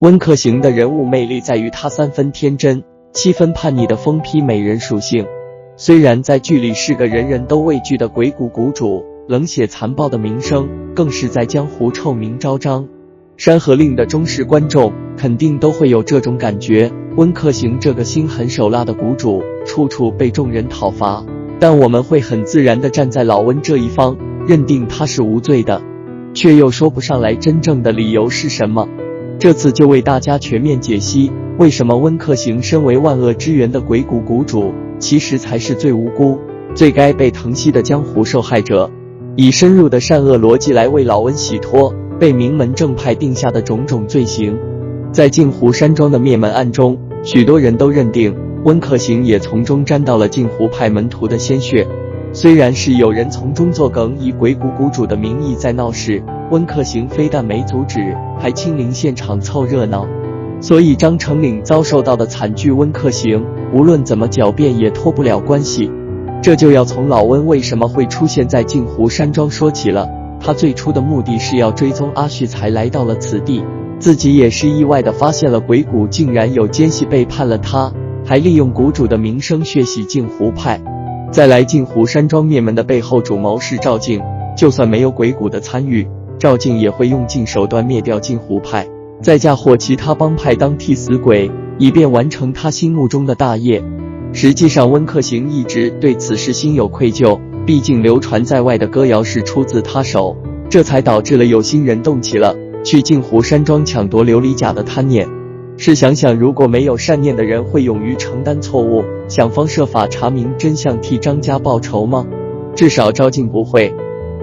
温客行的人物魅力在于他3分天真，7分叛逆的疯批美人属性。虽然在剧里是个人人都畏惧的鬼谷谷主，冷血残暴的名声更是在江湖臭名昭彰。山河令的忠实观众肯定都会有这种感觉，温客行这个心狠手辣的谷主，处处被众人讨伐，但我们会很自然地站在老温这一方，认定他是无罪的，却又说不上来真正的理由是什么。这次就为大家全面解析，为什么温客行身为万恶之源的鬼谷谷主，其实才是最无辜、最该被疼惜的江湖受害者，以深入的善恶逻辑来为老温洗脱被名门正派定下的种种罪行。在镜湖山庄的灭门案中，许多人都认定温客行也从中沾到了镜湖派门徒的鲜血。虽然是有人从中作梗，以鬼谷谷主的名义在闹事，温客行非但没阻止，还亲临现场凑热闹。所以张成岭遭受到的惨剧，温客行无论怎么狡辩也脱不了关系。这就要从老温为什么会出现在镜湖山庄说起了。他最初的目的是要追踪阿旭才来到了此地，自己也是意外地发现了鬼谷竟然有奸细背叛了他，还利用谷主的名声血洗镜湖派。再来，镜湖山庄灭门的背后主谋是赵静，就算没有鬼谷的参与，赵静也会用尽手段灭掉镜湖派，再嫁祸其他帮派当替死鬼，以便完成他心目中的大业。实际上温客行一直对此事心有愧疚，毕竟流传在外的歌谣是出自他手，这才导致了有心人动起了去镜湖山庄抢夺琉璃甲的贪念。试想想，如果没有善念的人会勇于承担错误，想方设法查明真相，替张家报仇吗？至少赵静不会。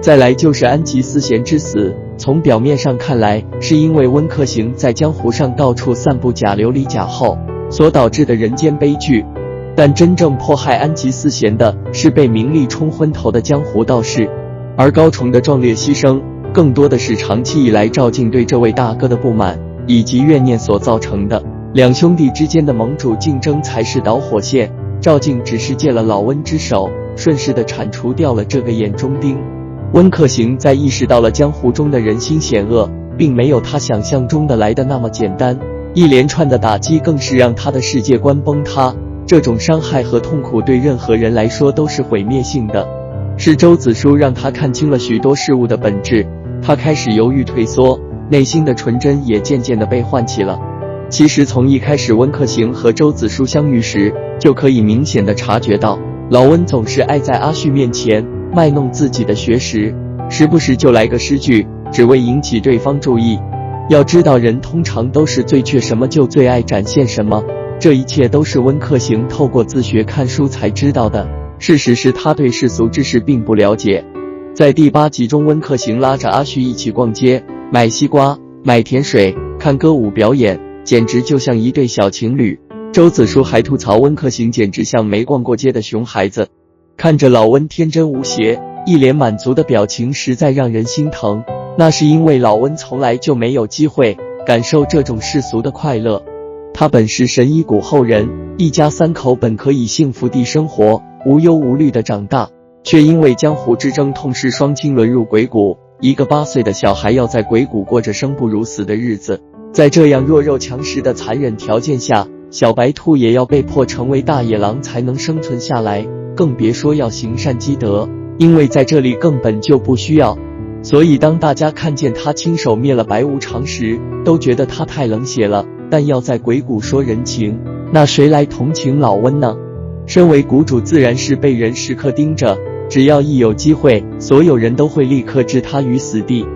再来就是安吉思贤之死，从表面上看来是因为温客行在江湖上到处散布假琉璃甲后所导致的人间悲剧，但真正迫害安吉思贤的是被名利冲昏头的江湖道士，而高崇的壮烈牺牲更多的是长期以来赵静对这位大哥的不满以及怨念所造成的。两兄弟之间的盟主竞争才是导火线，赵静只是借了老温之手，顺势地铲除掉了这个眼中钉。温客行在意识到了江湖中的人心险恶，并没有他想象中的来的那么简单，一连串的打击更是让他的世界观崩塌。这种伤害和痛苦对任何人来说都是毁灭性的。是周子舒让他看清了许多事物的本质，他开始犹豫退缩，内心的纯真也渐渐地被唤起了。其实从一开始温客行和周子舒相遇时，就可以明显地察觉到，老温总是爱在阿旭面前卖弄自己的学识，时不时就来个诗句，只为引起对方注意。要知道，人通常都是最缺什么就最爱展现什么，这一切都是温客行透过自学看书才知道的。事实是他对世俗之事并不了解。在第8集中，温客行拉着阿旭一起逛街，买西瓜，买甜水，看歌舞表演，简直就像一对小情侣。周子舒还吐槽温客行简直像没逛过街的熊孩子。看着老温天真无邪、一脸满足的表情，实在让人心疼。那是因为老温从来就没有机会感受这种世俗的快乐。他本是神医谷后人，一家3口本可以幸福地生活，无忧无虑地长大，却因为江湖之争痛失双亲，沦入鬼谷。一个8岁的小孩要在鬼谷过着生不如死的日子，在这样弱肉强食的残忍条件下，小白兔也要被迫成为大野狼才能生存下来，更别说要行善积德，因为在这里根本就不需要。所以当大家看见他亲手灭了白无常时，都觉得他太冷血了。但要在鬼谷说人情，那谁来同情老温呢？身为谷主，自然是被人时刻盯着，只要一有机会，所有人都会立刻置他于死地。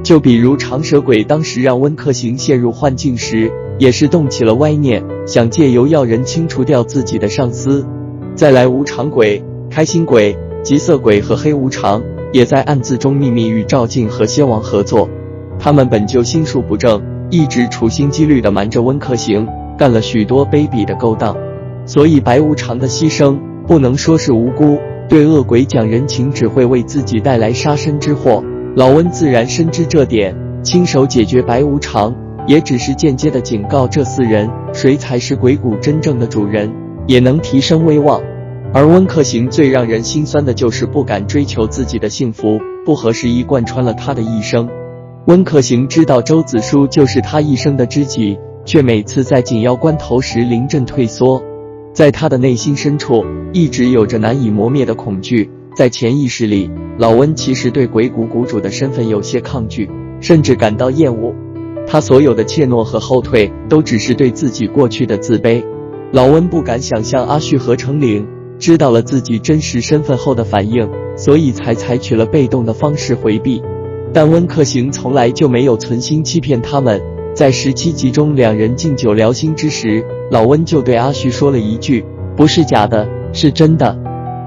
就比如长蛇鬼当时让温客行陷入幻境时，也是动起了歪念，想借由要人清除掉自己的上司。再来无常鬼、开心鬼、极色鬼和黑无常也在暗自中秘密与赵静和蝎王合作，他们本就心术不正，一直处心积虑地瞒着温客行，干了许多卑鄙的勾当。所以白无常的牺牲不能说是无辜，对恶鬼讲人情只会为自己带来杀身之祸。老温自然深知这点，亲手解决白无常，也只是间接地警告这4人，谁才是鬼谷真正的主人，也能提升威望。而温客行最让人心酸的就是不敢追求自己的幸福，不合时宜贯穿了他的一生。温客行知道周子舒就是他一生的知己，却每次在紧要关头时临阵退缩。在他的内心深处，一直有着难以磨灭的恐惧。在潜意识里，老温其实对鬼谷谷主的身份有些抗拒，甚至感到厌恶。他所有的怯懦和后退，都只是对自己过去的自卑。老温不敢想象阿旭和程岭知道了自己真实身份后的反应，所以才采取了被动的方式回避。但温客行从来就没有存心欺骗他们。在17集中两人敬酒聊心之时，老温就对阿旭说了一句：“不是假的，是真的。”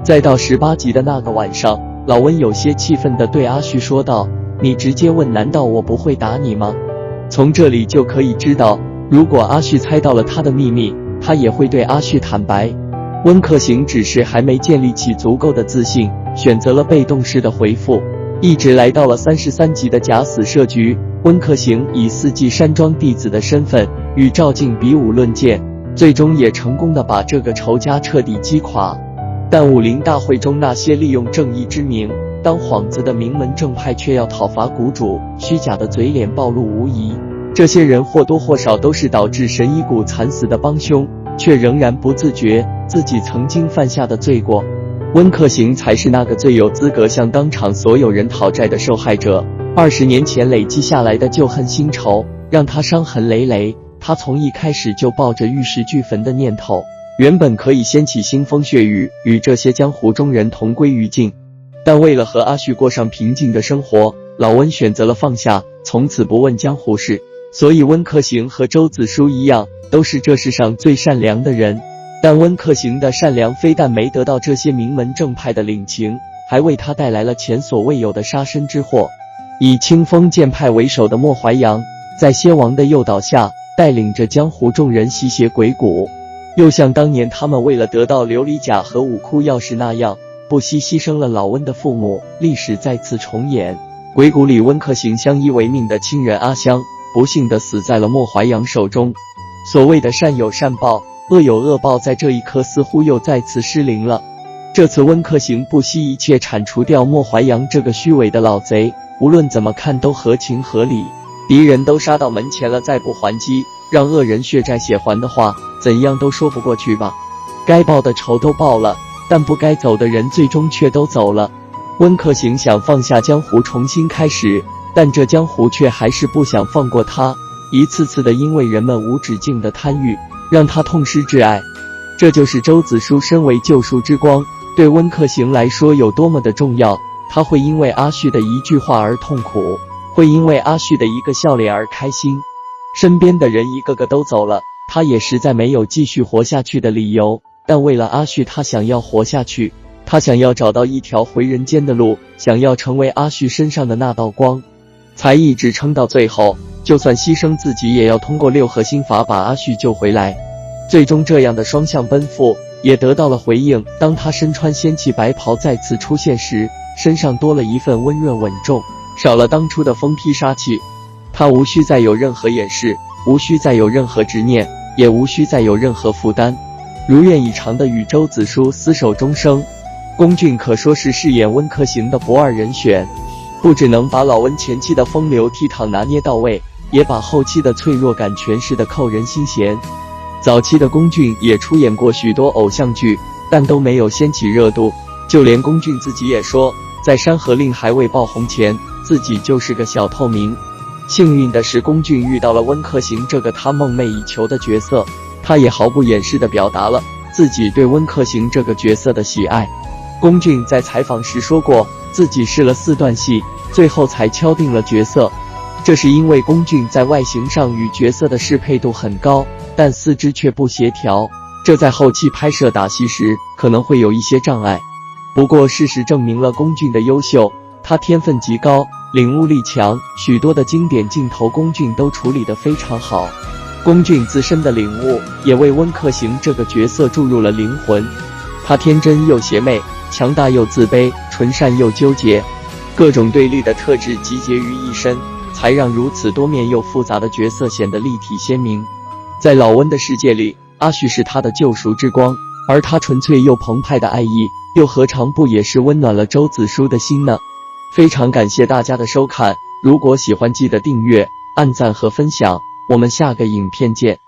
再到18集的那个晚上，老温有些气愤地对阿旭说道：“你直接问，难道我不会打你吗？”从这里就可以知道，如果阿旭猜到了他的秘密，他也会对阿旭坦白。温客行只是还没建立起足够的自信，选择了被动式的回复。一直来到了33集的假死设局，温客行以4季山庄弟子的身份与赵静比武论剑，最终也成功的把这个仇家彻底击垮。但武林大会中那些利用正义之名当幌子的名门正派却要讨伐谷主，虚假的嘴脸暴露无遗。这些人或多或少都是导致神医谷惨死的帮凶，却仍然不自觉自己曾经犯下的罪过。温客行才是那个最有资格向当场所有人讨债的受害者。20年前累积下来的旧恨新仇，让他伤痕累累。他从一开始就抱着玉石俱焚的念头，原本可以掀起腥风血雨，与这些江湖中人同归于尽。但为了和阿旭过上平静的生活，老温选择了放下，从此不问江湖事。所以温客行和周子舒一样，都是这世上最善良的人。但温客行的善良非但没得到这些名门正派的领情，还为他带来了前所未有的杀身之祸。以清风剑派为首的莫怀阳，在仙王的诱导下，带领着江湖众人吸血鬼谷，又像当年他们为了得到琉璃甲和五窟钥匙那样，不惜牺牲了老温的父母。历史再次重演，鬼谷里温客行相依为命的亲人阿香，不幸地死在了莫怀阳手中。所谓的善有善报，恶有恶报，在这一刻似乎又再次失灵了。这次温客行不惜一切铲除掉莫怀阳这个虚伪的老贼，无论怎么看都合情合理。敌人都杀到门前了，再不还击，让恶人血债血还的话，怎样都说不过去吧。该报的仇都报了，但不该走的人最终却都走了。温客行想放下江湖重新开始，但这江湖却还是不想放过他，一次次的因为人们无止境的贪欲，让他痛失挚爱。这就是周子舒身为救赎之光，对温客行来说有多么的重要。他会因为阿旭的一句话而痛苦，会因为阿旭的一个笑脸而开心。身边的人一个个都走了，他也实在没有继续活下去的理由。但为了阿旭，他想要活下去，他想要找到一条回人间的路，想要成为阿旭身上的那道光，才一直撑到最后，就算牺牲自己也要通过6合心法把阿旭救回来。最终这样的双向奔赴也得到了回应。当他身穿仙气白袍再次出现时，身上多了一份温润稳重，少了当初的疯批杀气。他无需再有任何掩饰，无需再有任何执念，也无需再有任何负担，如愿以偿的与周子舒厮守终生。龚俊可说是饰演温客行的不二人选，不只能把老温前期的风流倜傥拿捏到位，也把后期的脆弱感诠释得扣人心弦。早期的龚俊也出演过许多偶像剧，但都没有掀起热度。就连龚俊自己也说，在《山河令》还未爆红前，自己就是个小透明。幸运的是，龚俊遇到了温客行这个他梦寐以求的角色，他也毫不掩饰地表达了自己对温客行这个角色的喜爱。龚俊在采访时说过，自己试了4段戏，最后才敲定了角色。这是因为龚俊在外形上与角色的适配度很高，但四肢却不协调，这在后期拍摄打戏时可能会有一些障碍。不过事实证明了龚俊的优秀，他天分极高，领悟力强，许多的经典镜头龚俊都处理得非常好。龚俊自身的领悟也为温客行这个角色注入了灵魂。他天真又邪魅，强大又自卑，纯善又纠结，各种对立的特质集结于一身，才让如此多面又复杂的角色显得立体鲜明。在老温的世界里，阿旭是他的救赎之光，而他纯粹又澎湃的爱意，又何尝不也是温暖了周子舒的心呢？非常感谢大家的收看，如果喜欢记得订阅、按赞和分享，我们下个影片见。